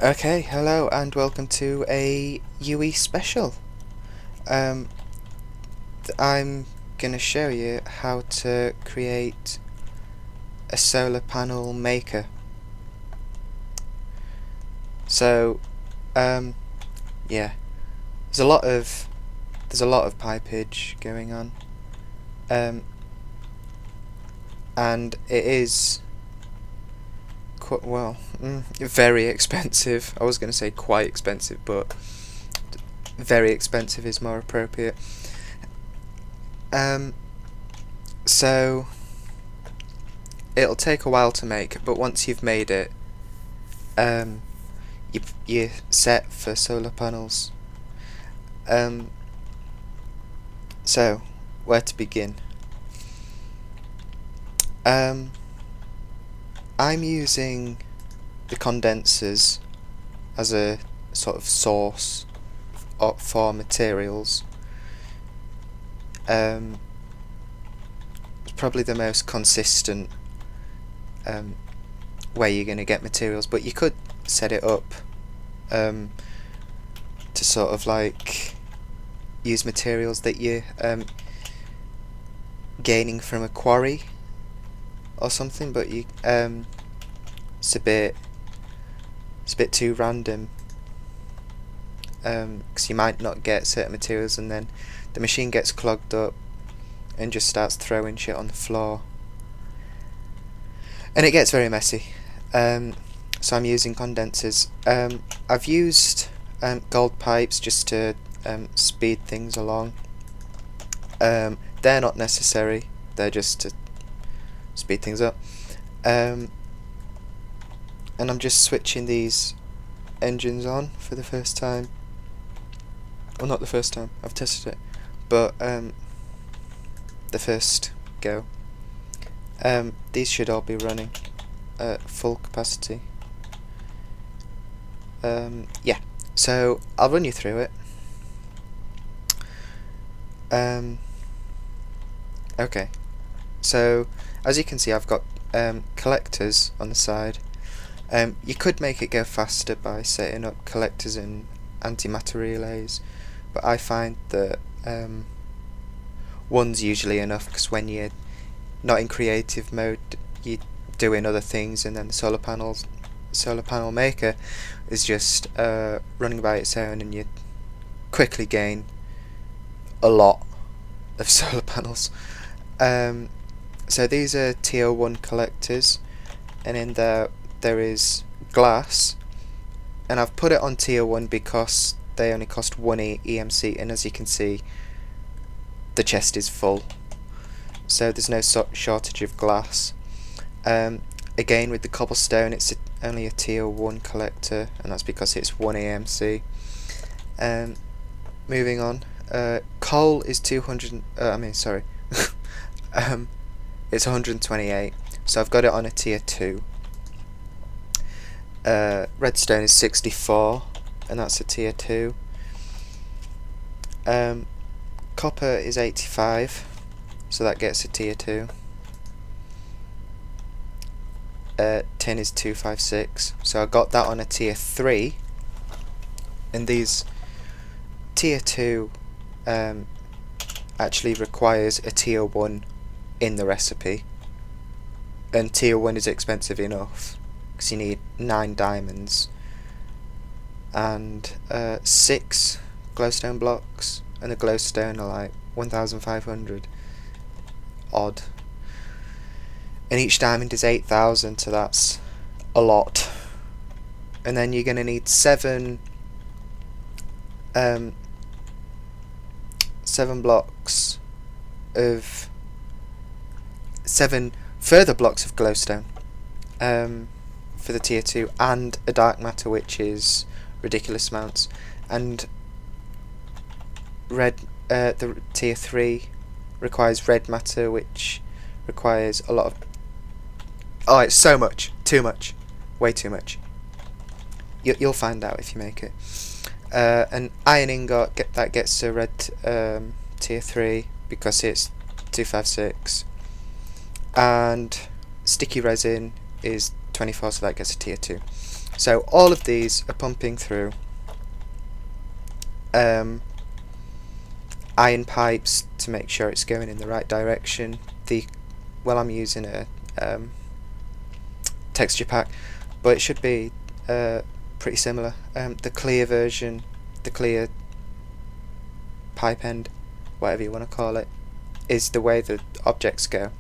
Okay, hello and welcome to a Yewiie Special. Um, I'm gonna show you how to create a solar panel maker. So, yeah, there's a lot of pipage going on, and it is very expensive. I was gonna say quite expensive, but very expensive is more appropriate. So it'll take a while to make, but once you've made it, you're set for solar panels. So where to begin? I'm using the condensers as a sort of source for materials. It's probably the most consistent way you're going to get materials, but you could set it up to sort of like use materials that you're gaining from a quarry or something, but you it's a bit too random, because you might not get certain materials and then the machine gets clogged up and just starts throwing shit on the floor and it gets very messy. So I'm using condensers. I've used gold pipes just to speed things along. They're not necessary, they're just to speed things up. And I'm just switching these engines on for the first time. Well, not the first time, I've tested it, but the first go. These should all be running at full capacity. Yeah, so I'll run you through it. Okay, so as you can see, I've got collectors on the side. You could make it go faster by setting up collectors and antimatter relays, but I find that one's usually enough, because when you're not in creative mode, you're doing other things, and then the solar panel maker is just running by its own, and you quickly gain a lot of solar panels. So these are TO1 collectors, and in there is glass, and I've put it on tier 1 because they only cost 1 EMC, and as you can see, the chest is full, so there's no shortage of glass. Again, with the cobblestone, it's only a tier 1 collector, and that's because it's 1 EMC. Moving on, coal is 200. It's 128, so I've got it on a tier 2. Redstone is 64, and that's a tier 2. Copper is 85, so that gets a tier 2. Tin is 256, so I got that on a tier 3. And these tier 2 actually requires a tier 1 in the recipe, and tier 1 is expensive enough because you need 9 diamonds and 6 glowstone blocks, and the glowstone are like 1,500 odd, and each diamond is 8,000, so that's a lot. And then you're going to need 7 blocks of 7 further blocks of glowstone for the tier 2, and a dark matter, which is ridiculous amounts, and the tier 3 requires red matter, which requires a lot of... Oh, it's so much, too much, way too much. You'll find out if you make it. An iron ingot, that gets to red tier 3 because it's 256, and sticky resin is 24, so that gets a tier 2. So all of these are pumping through iron pipes to make sure it's going in the right direction. I'm using a texture pack, but it should be pretty similar. The clear version, the clear pipe end, whatever you want to call it, is the way the objects go,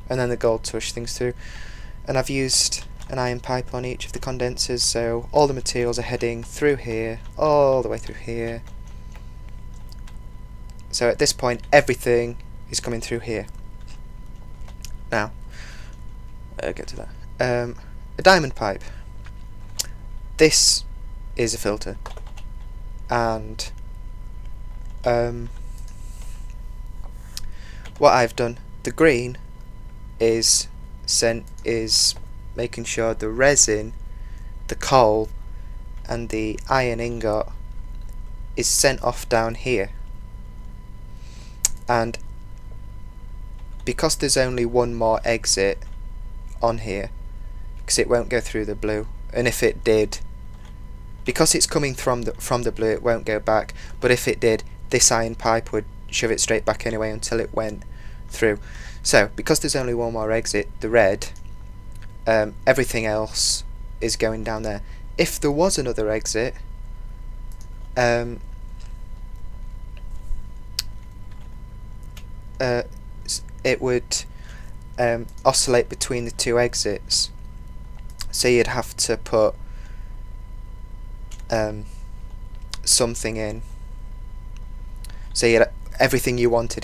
and then the gold tush things through. And I've used an iron pipe on each of the condensers, so all the materials are heading through here, all the way through here. So at this point everything is coming through here. Now, I'll get to that. A diamond pipe. This is a filter, and what I've done, the green is making sure the resin, the coal, and the iron ingot is sent off down here. And because there's only one more exit on here, because it won't go through the blue, and if it did, because it's coming from the blue, it won't go back, but if it did, this iron pipe would shove it straight back anyway until it went through. So because there's only one more exit, the red, everything else is going down there. If there was another exit, it would oscillate between the two exits, so you'd have to put something in. So everything you wanted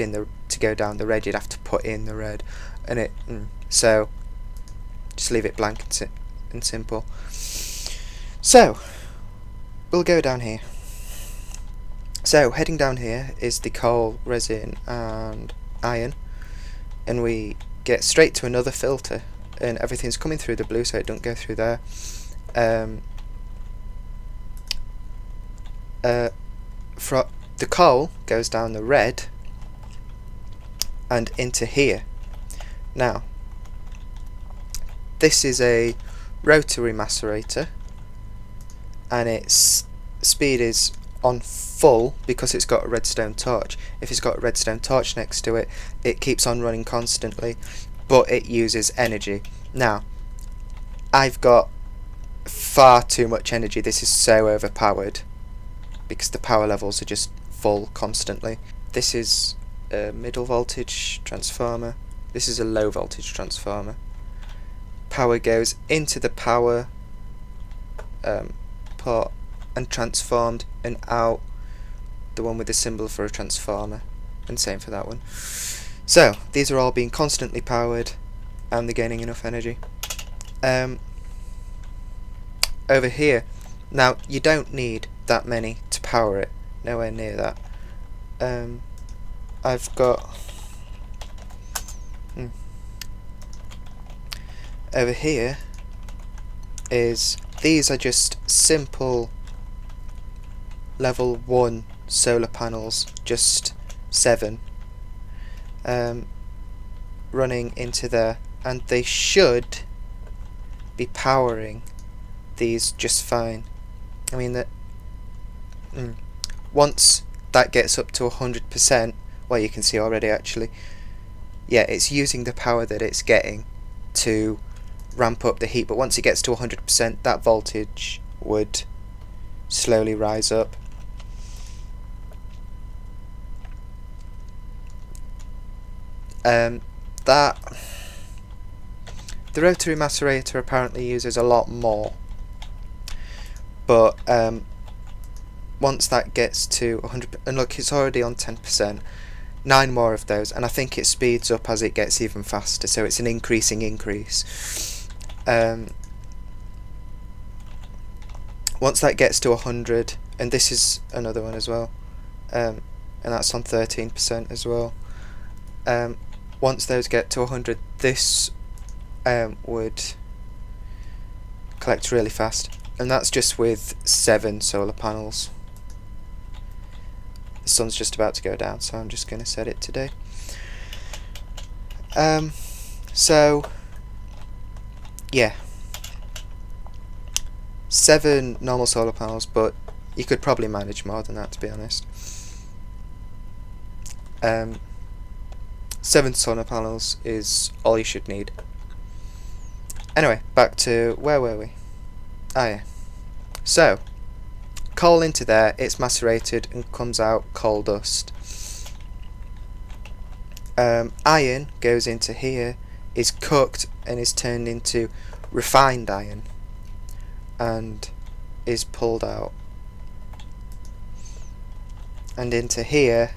to go down the red, you'd have to put in the red, and so just leave it blank and simple. So we'll go down here. So heading down here is the coal, resin, and iron, and we get straight to another filter, and everything's coming through the blue, so it don't go through there. The coal goes down the red and into here. Now, this is a rotary macerator, and its speed is on full because it's got a redstone torch. If it's got a redstone torch next to it, it keeps on running constantly, but it uses energy. Now, I've got far too much energy. This is so overpowered because the power levels are just full constantly. This is a middle voltage transformer. This is a low voltage transformer. Power goes into the power port and transformed, and out the one with the symbol for a transformer, and same for that one. So these are all being constantly powered, and they're gaining enough energy. Over here, now you don't need that many to power it, nowhere near that. I've got over here these are just simple level 1 solar panels, just 7, running into there, and they should be powering these just fine. I mean that once that gets up to 100%, well, you can see already actually, yeah, it's using the power that it's getting to ramp up the heat, but once it gets to 100%, that voltage would slowly rise up. The rotary macerator apparently uses a lot more, but once that gets to 100%, and look, it's already on 10%, 9 more of those, and I think it speeds up as it gets even faster, so it's an increasing increase. Once that gets to 100, and this is another one as well, and that's on 13% as well. Once those get to 100, this would collect really fast, and that's just with 7 solar panels. The sun's just about to go down, so I'm just going to set it today. So yeah, 7 normal solar panels, but you could probably manage more than that, to be honest. 7 solar panels is all you should need. Anyway, back to where were we? Ah yeah. So, coal into there, it's macerated and comes out coal dust. Iron goes into here, is cooked and is turned into refined iron and is pulled out. And into here,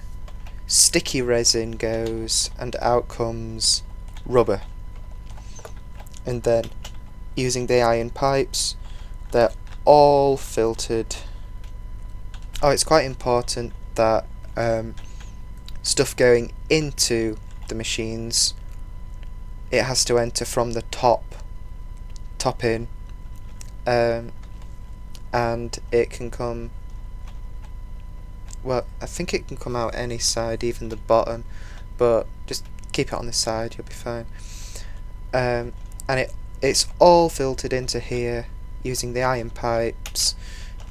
sticky resin goes and out comes rubber. And then, using the iron pipes, they're all filtered. Oh, it's quite important that stuff going into the machines, it has to enter from the top in, and it can come, well, I think it can come out any side, even the bottom, but just keep it on the side, you'll be fine. And it's all filtered into here using the iron pipes,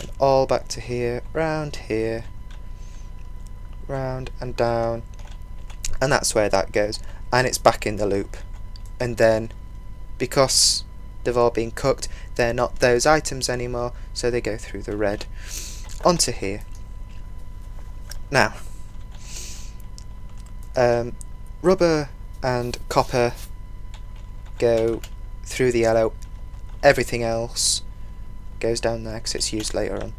and all back to here, round and down, and that's where that goes, and it's back in the loop. And then, because they've all been cooked, they're not those items anymore, so they go through the red onto here. Now, rubber and copper go through the yellow, everything else goes down there because it's used later on.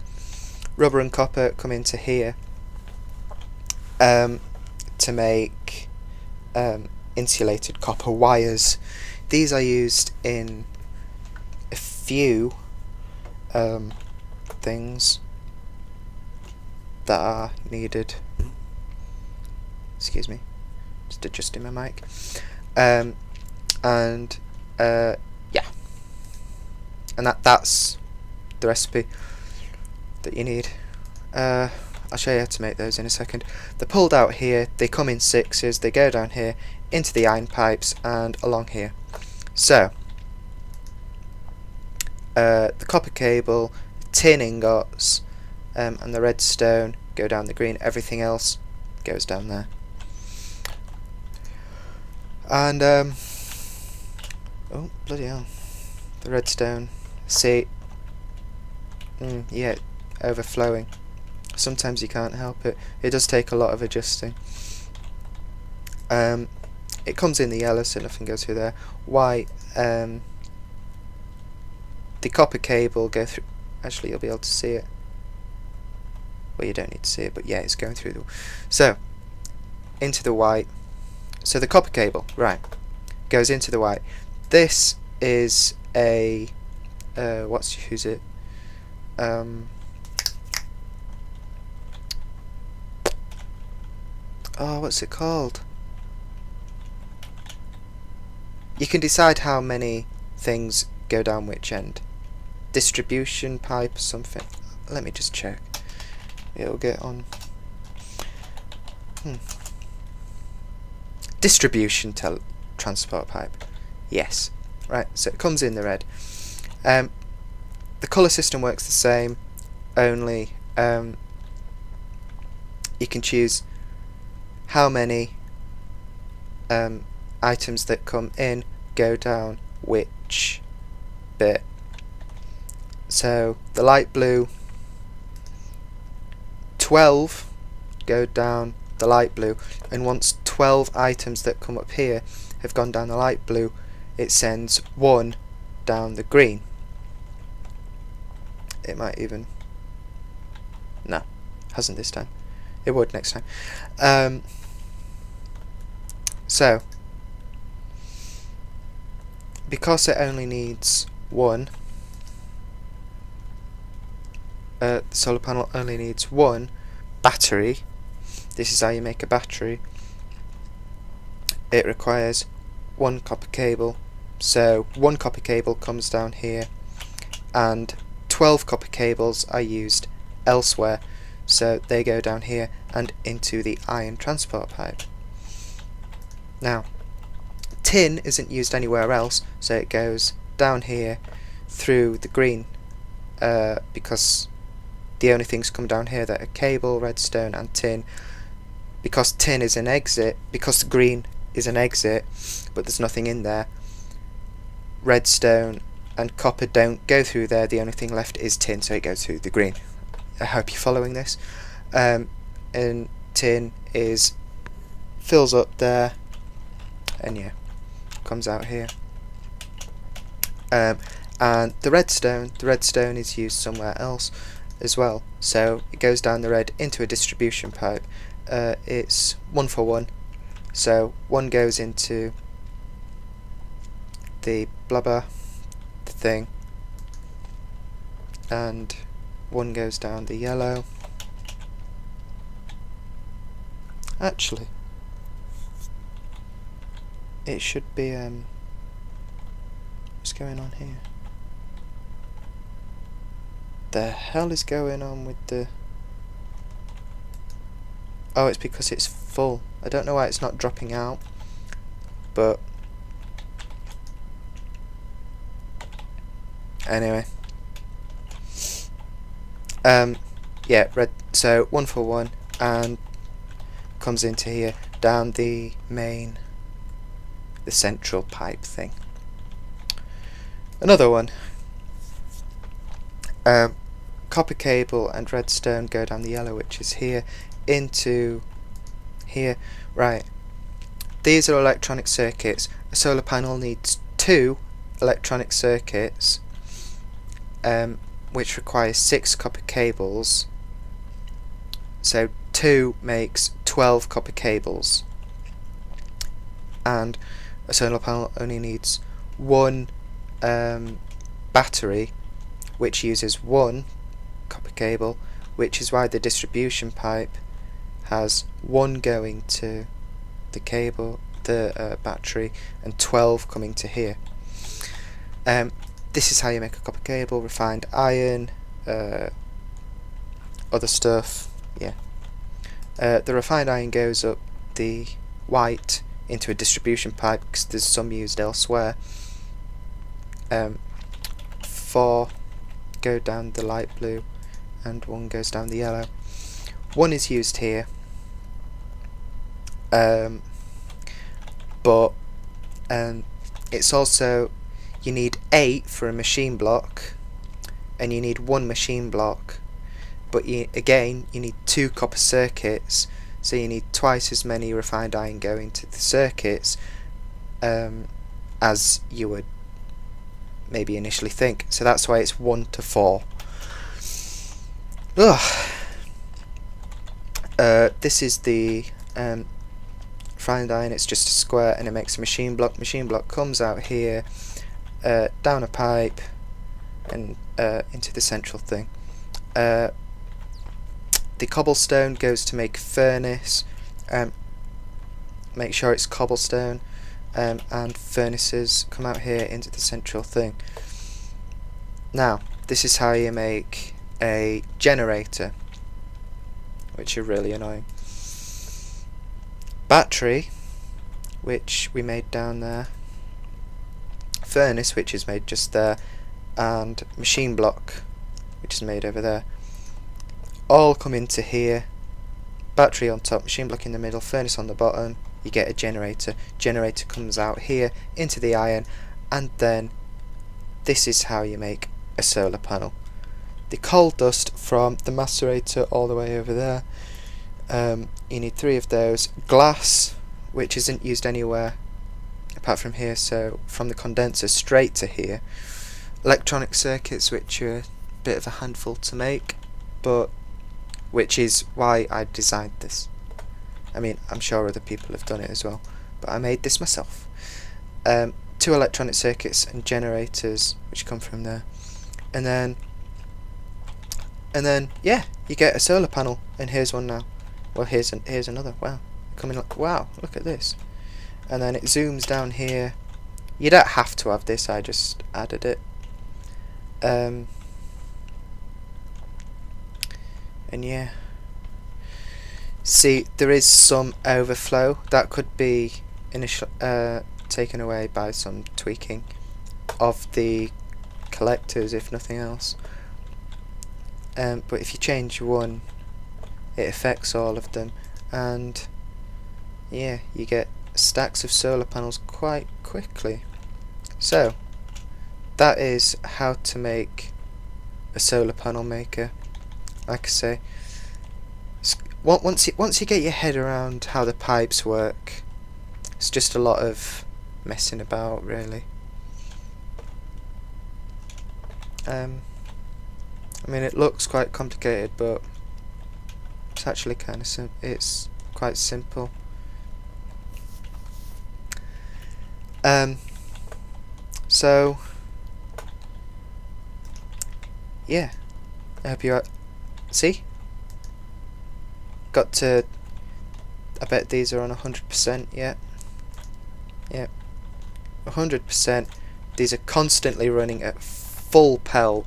Rubber and copper come into here to make insulated copper wires. These are used in a few things that are needed. Excuse me, just adjusting my mic. Yeah, and that's the recipe that you need. I'll show you how to make those in a second. They're pulled out here, they come in 6s, they go down here into the iron pipes and along here. So the copper cable, tin ingots, and the redstone go down the green, everything else goes down there. And oh bloody hell, the redstone, see, yeah, overflowing. Sometimes you can't help it. It does take a lot of adjusting. It comes in the yellow, so nothing goes through there. White, the copper cable go through. Actually, you'll be able to see it. Well, you don't need to see it, but yeah, it's going through the. So, into the white. So the copper cable, right, goes into the white. This is a who's it? Oh, what's it called? You can decide how many things go down which end. Distribution pipe or something. Let me just check. It'll get on. Distribution transport pipe. Yes. Right, so it comes in the red. The colour system works the same, only you can choose how many items that come in go down which bit. So the light blue, 12 go down the light blue, and once 12 items that come up here have gone down the light blue, it sends 1 down the green. It might even, no, hasn't this time. It would next time. So because it only needs 1, the solar panel only needs 1 battery. This is how you make a battery. It requires 1 copper cable, so 1 copper cable comes down here, and 12 copper cables are used elsewhere, so they go down here and into the iron transport pipe. Now, tin isn't used anywhere else, so it goes down here through the green because the only things come down here that are cable, redstone and tin. Because tin is an exit, because the green is an exit but there's nothing in there, redstone and copper don't go through there. The only thing left is tin, so it goes through the green. I hope you're following this. And tin fills up there, and yeah, comes out here. And the redstone is used somewhere else as well, so it goes down the red into a distribution pipe. It's 1 for 1, so one goes into the blubber thing and one goes down the yellow. Actually, it should be what's going on here? The hell is going on with the... Oh, it's because it's full. I don't know why it's not dropping out, but anyway. Yeah, red. So 1 for 1, and comes into here down the main, the central pipe thing. Another one. Copper cable and redstone go down the yellow, which is here, into here. Right. These are electronic circuits. A solar panel needs 2 electronic circuits, which requires 6 copper cables. So 2 makes 12 copper cables. And a solar panel only needs 1 battery, which uses 1 copper cable, which is why the distribution pipe has 1 going to the cable, the battery, and 12 coming to here. This is how you make a copper cable. Refined iron, other stuff. Yeah. The refined iron goes up the white into a distribution pipe because there's some used elsewhere. 4 go down the light blue and 1 goes down the yellow. 1 is used here, but it's also, you need 8 for a machine block, and you need 1 machine block, but you need 2 copper circuits, so you need twice as many refined iron going to the circuits as you would maybe initially think. So that's why it's 1 to 4. This is the refined iron. It's just a square and it makes a machine block. Machine block comes out here, down a pipe and into the central thing. The cobblestone goes to make furnace. Make sure it's cobblestone, and furnaces come out here into the central thing. Now, this is how you make a generator, which are really annoying. Battery, which we made down there. Furnace, which is made just there, and machine block, which is made over there. All come into here. Battery on top, machine block in the middle, furnace on the bottom. You get a generator. Generator comes out here into the iron, and then this is how you make a solar panel. The coal dust from the macerator all the way over there. You need 3 of those. Glass, which isn't used anywhere apart from here, so from the condenser straight to here. Electronic circuits, which are a bit of a handful to make, but which is why I designed this. I mean, I'm sure other people have done it as well, but I made this myself. 2 electronic circuits and generators, which come from there, and then yeah, you get a solar panel. And here's one now. Well, here's another. Wow, coming up. Wow, look at this. And then it zooms down here. You don't have to have this. I just added it. And yeah. See, there is some overflow that could be taken away by some tweaking of the collectors, if nothing else. but if you change one, it affects all of them, and yeah, you get stacks of solar panels quite quickly. So that is how to make a solar panel maker. Like I say, once you get your head around how the pipes work, it's just a lot of messing about, really. I mean, it looks quite complicated, but it's actually kind of it's quite simple. So yeah, I hope you see. Got to. I bet these are on 100%. Yeah. 100%. These are constantly running at full pelt,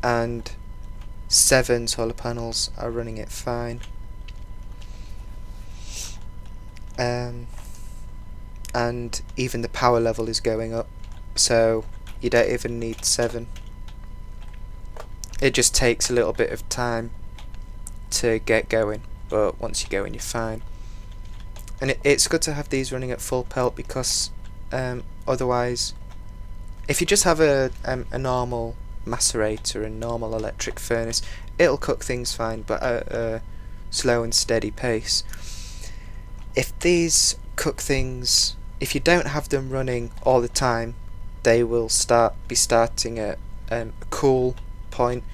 and 7 solar panels are running it fine. And even the power level is going up, so you don't even need 7. It just takes a little bit of time to get going, but once you go in, you're fine. And it's good to have these running at full pelt, because otherwise, if you just have a normal macerator and normal electric furnace, it'll cook things fine, but at a slow and steady pace. If these cook things, if you don't have them running all the time, they will be starting at a cool point,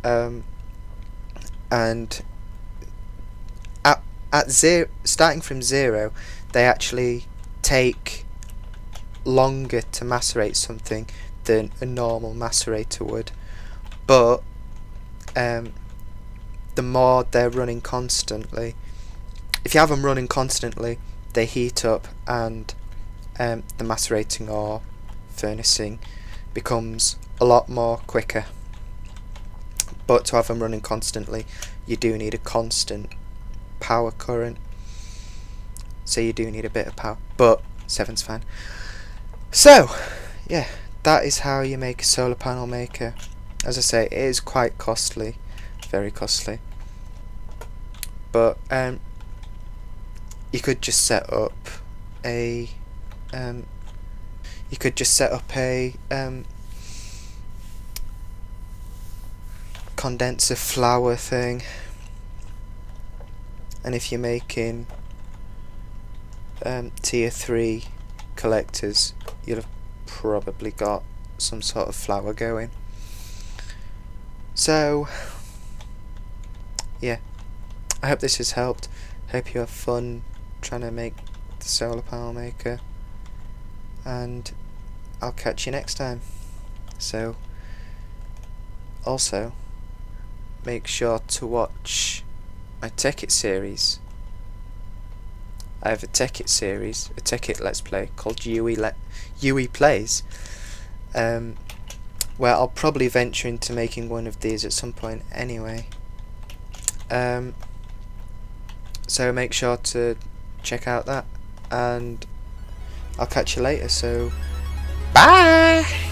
and at zero, starting from 0, they actually take longer to macerate something than a normal macerator would. But the more they're running constantly, if you have them running constantly, they heat up, and the macerating or furnacing becomes a lot more quicker. But to have them running constantly, you do need a constant power current, so you do need a bit of power, but 7's fine. So yeah, that is how you make a solar panel maker. As I say, it is quite costly, very costly, but you could just set up a condenser flower thing, and if you're making tier 3 collectors, you'll have probably got some sort of flower going. So yeah, I hope this has helped. Hope you have fun trying to make the solar panel maker, and I'll catch you next time. So also make sure to watch my Tech It series. I have a Tech It series, a Tech It Let's Play called Yewiie Plays, where I'll probably venture into making one of these at some point anyway. So make sure to check out that, and I'll catch you later, so bye!